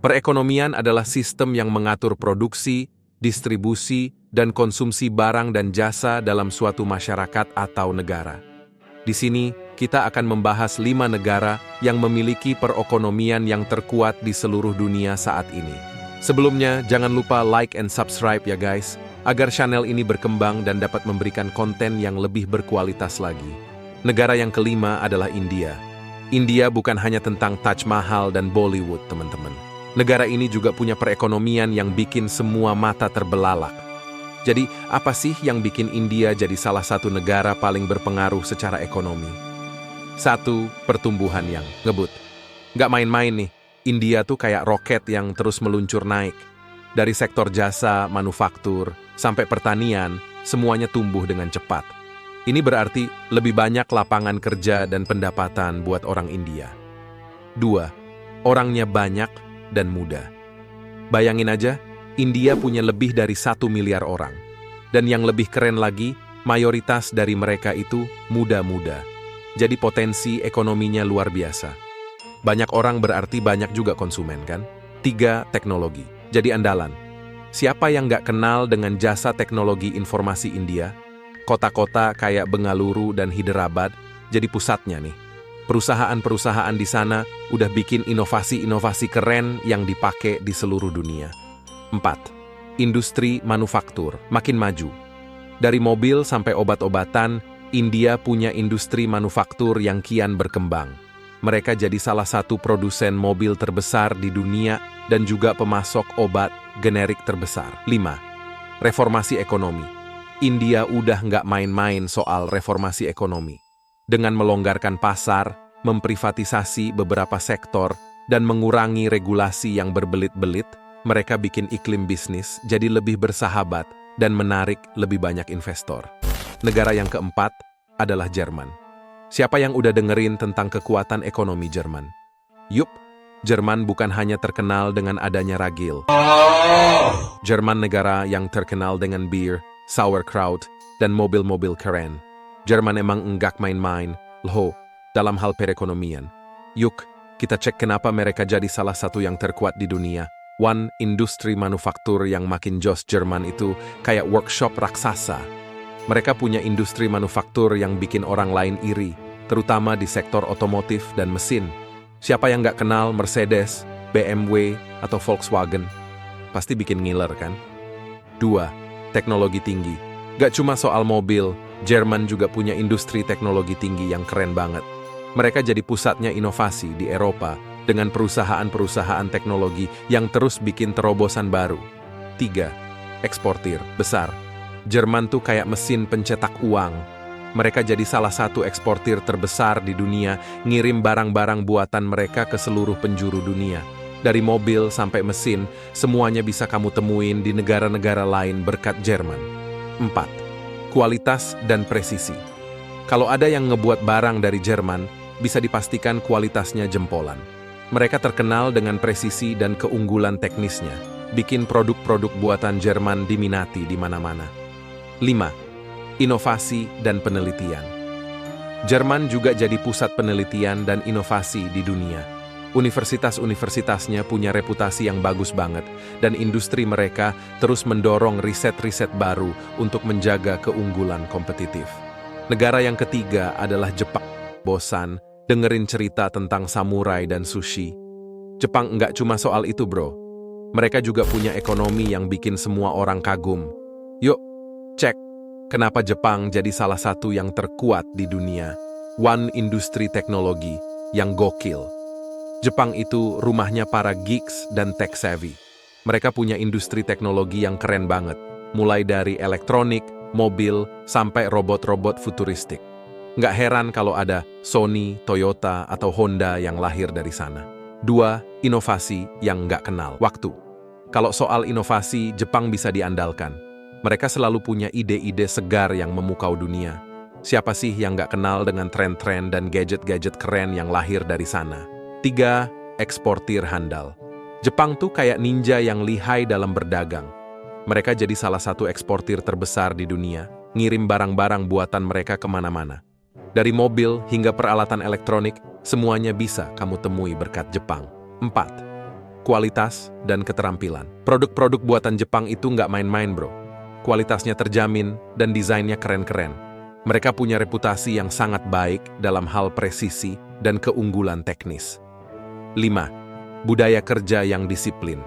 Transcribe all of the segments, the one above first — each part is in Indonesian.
Perekonomian adalah sistem yang mengatur produksi, distribusi, dan konsumsi barang dan jasa dalam suatu masyarakat atau negara. Di sini, kita akan membahas 5 negara yang memiliki perekonomian yang terkuat di seluruh dunia saat ini. Sebelumnya, jangan lupa like and subscribe ya guys, agar channel ini berkembang dan dapat memberikan konten yang lebih berkualitas lagi. Negara yang kelima adalah India. India bukan hanya tentang Taj Mahal dan Bollywood, teman-teman. Negara ini juga punya perekonomian yang bikin semua mata terbelalak. Jadi, apa sih yang bikin India jadi salah satu negara paling berpengaruh secara ekonomi? 1. Pertumbuhan yang ngebut. Nggak main-main nih, India tuh kayak roket yang terus meluncur naik. Dari sektor jasa, manufaktur, sampai pertanian, semuanya tumbuh dengan cepat. Ini berarti lebih banyak lapangan kerja dan pendapatan buat orang India. 2. Orangnya banyak dan muda. Bayangin aja, India punya lebih dari 1 miliar orang. Dan yang lebih keren lagi, mayoritas dari mereka itu muda-muda. Jadi potensi ekonominya luar biasa. Banyak orang berarti banyak juga konsumen kan? 3. Teknologi. Jadi andalan. Siapa yang nggak kenal dengan jasa teknologi informasi India? Kota-kota kayak Bengaluru dan Hyderabad jadi pusatnya nih. Perusahaan-perusahaan di sana udah bikin inovasi-inovasi keren yang dipakai di seluruh dunia. 4. Industri manufaktur makin maju. Dari mobil sampai obat-obatan, India punya industri manufaktur yang kian berkembang. Mereka jadi salah satu produsen mobil terbesar di dunia dan juga pemasok obat generik terbesar. 5. Reformasi ekonomi. India udah nggak main-main soal reformasi ekonomi. Dengan melonggarkan pasar, memprivatisasi beberapa sektor, dan mengurangi regulasi yang berbelit-belit, mereka bikin iklim bisnis jadi lebih bersahabat dan menarik lebih banyak investor. Negara yang keempat adalah Jerman. Siapa yang udah dengerin tentang kekuatan ekonomi Jerman? Yup, Jerman bukan hanya terkenal dengan adanya ragil. Jerman negara yang terkenal dengan bir, sauerkraut, dan mobil-mobil keren. Jerman emang enggak main-main, loh, dalam hal perekonomian. Yuk, kita cek kenapa mereka jadi salah satu yang terkuat di dunia. 1. Industri manufaktur yang makin jos Jerman itu kayak workshop raksasa. Mereka punya industri manufaktur yang bikin orang lain iri, terutama di sektor otomotif dan mesin. Siapa yang nggak kenal Mercedes, BMW, atau Volkswagen? Pasti bikin ngiler kan? 2. Teknologi tinggi. Gak cuma soal mobil, Jerman juga punya industri teknologi tinggi yang keren banget. Mereka jadi pusatnya inovasi di Eropa dengan perusahaan-perusahaan teknologi yang terus bikin terobosan baru. 3. Eksportir besar. Jerman tuh kayak mesin pencetak uang. Mereka jadi salah satu eksportir terbesar di dunia, ngirim barang-barang buatan mereka ke seluruh penjuru dunia. Dari mobil sampai mesin, semuanya bisa kamu temuin di negara-negara lain berkat Jerman. 4. Kualitas dan presisi. Kalau ada yang ngebuat barang dari Jerman, bisa dipastikan kualitasnya jempolan. Mereka terkenal dengan presisi dan keunggulan teknisnya, bikin produk-produk buatan Jerman diminati di mana-mana. 5. Inovasi dan penelitian. Jerman juga jadi pusat penelitian dan inovasi di dunia. Universitas-universitasnya punya reputasi yang bagus banget, dan industri mereka terus mendorong riset-riset baru untuk menjaga keunggulan kompetitif. Negara yang ketiga adalah Jepang. Bosan dengerin cerita tentang samurai dan sushi? Jepang nggak cuma soal itu bro. Mereka juga punya ekonomi yang bikin semua orang kagum. Yuk, cek kenapa Jepang jadi salah satu yang terkuat di dunia. 1. Industri teknologi yang gokil. Jepang itu rumahnya para geeks dan tech savvy. Mereka punya industri teknologi yang keren banget, mulai dari elektronik, mobil, sampai robot-robot futuristik. Nggak heran kalau ada Sony, Toyota, atau Honda yang lahir dari sana. 2. Inovasi yang nggak kenal waktu. Kalau soal inovasi, Jepang bisa diandalkan. Mereka selalu punya ide-ide segar yang memukau dunia. Siapa sih yang nggak kenal dengan tren-tren dan gadget-gadget keren yang lahir dari sana? 3. Eksportir handal. Jepang tuh kayak ninja yang lihai dalam berdagang. Mereka jadi salah satu eksportir terbesar di dunia, ngirim barang-barang buatan mereka kemana-mana. Dari mobil hingga peralatan elektronik, semuanya bisa kamu temui berkat Jepang. 4. kualitas, dan keterampilan. Produk-produk buatan Jepang itu nggak main-main, bro. Kualitasnya terjamin dan desainnya keren-keren. Mereka punya reputasi yang sangat baik dalam hal presisi dan keunggulan teknis. 5. Budaya kerja yang disiplin.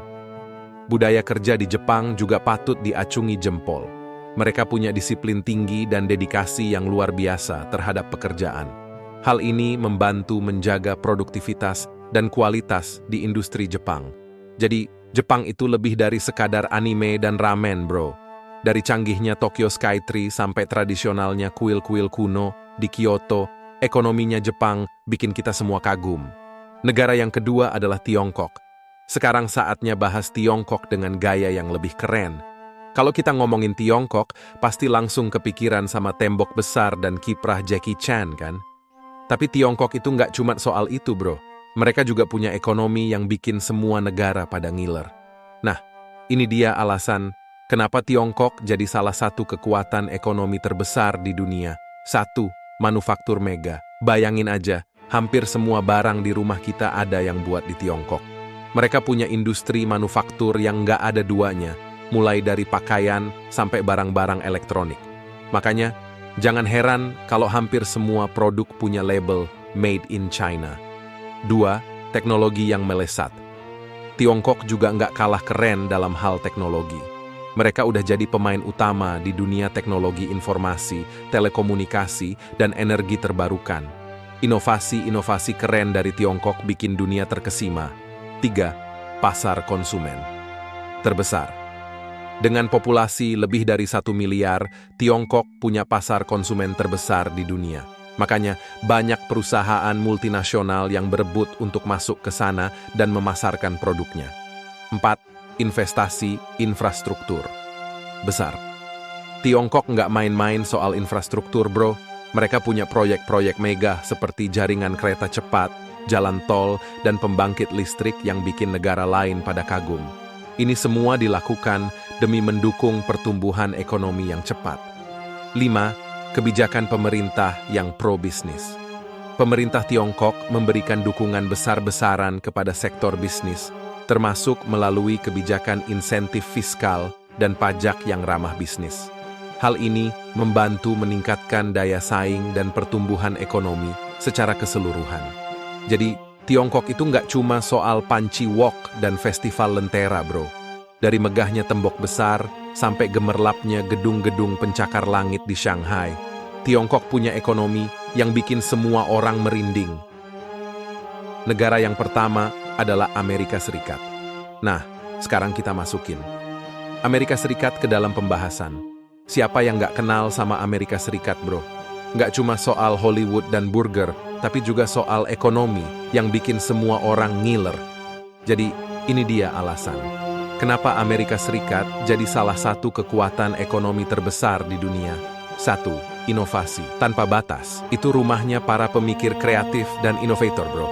Budaya kerja di Jepang juga patut diacungi jempol. Mereka punya disiplin tinggi dan dedikasi yang luar biasa terhadap pekerjaan. Hal ini membantu menjaga produktivitas dan kualitas di industri Jepang. Jadi, Jepang itu lebih dari sekadar anime dan ramen, bro. Dari canggihnya Tokyo Skytree sampai tradisionalnya kuil-kuil kuno di Kyoto, ekonominya Jepang bikin kita semua kagum. Negara yang kedua adalah Tiongkok. Sekarang saatnya bahas Tiongkok dengan gaya yang lebih keren. Kalau kita ngomongin Tiongkok, pasti langsung kepikiran sama tembok besar dan kiprah Jackie Chan, kan? Tapi Tiongkok itu nggak cuma soal itu, bro. Mereka juga punya ekonomi yang bikin semua negara pada ngiler. Nah, ini dia alasan kenapa Tiongkok jadi salah satu kekuatan ekonomi terbesar di dunia. 1. Manufaktur mega. Bayangin aja, hampir semua barang di rumah kita ada yang buat di Tiongkok. Mereka punya industri manufaktur yang nggak ada duanya, mulai dari pakaian sampai barang-barang elektronik. Makanya, jangan heran kalau hampir semua produk punya label Made in China. 2. Teknologi yang melesat. Tiongkok juga nggak kalah keren dalam hal teknologi. Mereka udah jadi pemain utama di dunia teknologi informasi, telekomunikasi, dan energi terbarukan. Inovasi-inovasi keren dari Tiongkok bikin dunia terkesima. 3. Pasar konsumen terbesar. Dengan populasi lebih dari 1 miliar, Tiongkok punya pasar konsumen terbesar di dunia. Makanya, banyak perusahaan multinasional yang berebut untuk masuk ke sana dan memasarkan produknya. 4. Investasi infrastruktur besar. Tiongkok nggak main-main soal infrastruktur, bro. Mereka punya proyek-proyek mega seperti jaringan kereta cepat, jalan tol, dan pembangkit listrik yang bikin negara lain pada kagum. Ini semua dilakukan demi mendukung pertumbuhan ekonomi yang cepat. 5. Kebijakan pemerintah yang pro-bisnis. Pemerintah Tiongkok memberikan dukungan besar-besaran kepada sektor bisnis, termasuk melalui kebijakan insentif fiskal dan pajak yang ramah bisnis. Hal ini membantu meningkatkan daya saing dan pertumbuhan ekonomi secara keseluruhan. Jadi, Tiongkok itu nggak cuma soal Panci Walk dan festival Lentera, bro. Dari megahnya tembok besar sampai gemerlapnya gedung-gedung pencakar langit di Shanghai, Tiongkok punya ekonomi yang bikin semua orang merinding. Negara yang pertama adalah Amerika Serikat. Nah, sekarang kita masukin Amerika Serikat ke dalam pembahasan. Siapa yang nggak kenal sama Amerika Serikat, bro? Nggak cuma soal Hollywood dan burger, tapi juga soal ekonomi yang bikin semua orang ngiler. Jadi, ini dia alasan kenapa Amerika Serikat jadi salah satu kekuatan ekonomi terbesar di dunia. 1. Inovasi tanpa batas. Itu rumahnya para pemikir kreatif dan inovator, bro.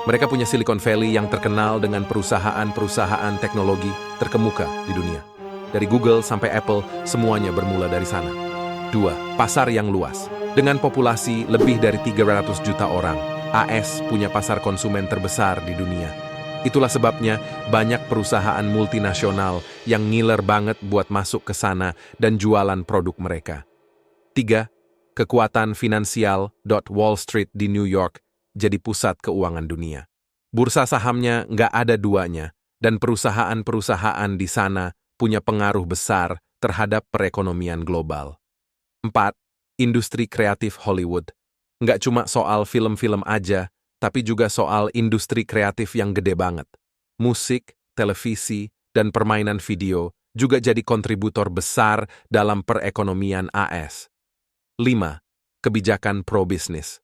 Mereka punya Silicon Valley yang terkenal dengan perusahaan-perusahaan teknologi terkemuka di dunia. Dari Google sampai Apple, semuanya bermula dari sana. 2. Pasar yang luas. Dengan populasi lebih dari 300 juta orang, AS punya pasar konsumen terbesar di dunia. Itulah sebabnya banyak perusahaan multinasional yang ngiler banget buat masuk ke sana dan jualan produk mereka. 3. Kekuatan finansial. Wall Street di New York jadi pusat keuangan dunia. Bursa sahamnya nggak ada duanya, dan perusahaan-perusahaan di sana punya pengaruh besar terhadap perekonomian global. 4. Industri kreatif Hollywood. Nggak cuma soal film-film aja, tapi juga soal industri kreatif yang gede banget. Musik, televisi, dan permainan video juga jadi kontributor besar dalam perekonomian AS. 5. Kebijakan pro-bisnis.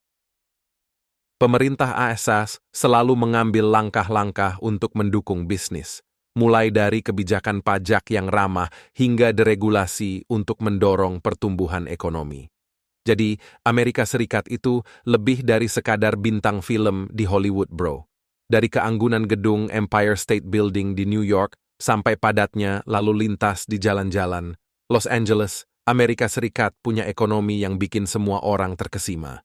Pemerintah AS selalu mengambil langkah-langkah untuk mendukung bisnis, mulai dari kebijakan pajak yang ramah hingga deregulasi untuk mendorong pertumbuhan ekonomi. Jadi, Amerika Serikat itu lebih dari sekadar bintang film di Hollywood, bro. Dari keanggunan gedung Empire State Building di New York sampai padatnya lalu lintas di jalan-jalan Los Angeles, Amerika Serikat punya ekonomi yang bikin semua orang terkesima.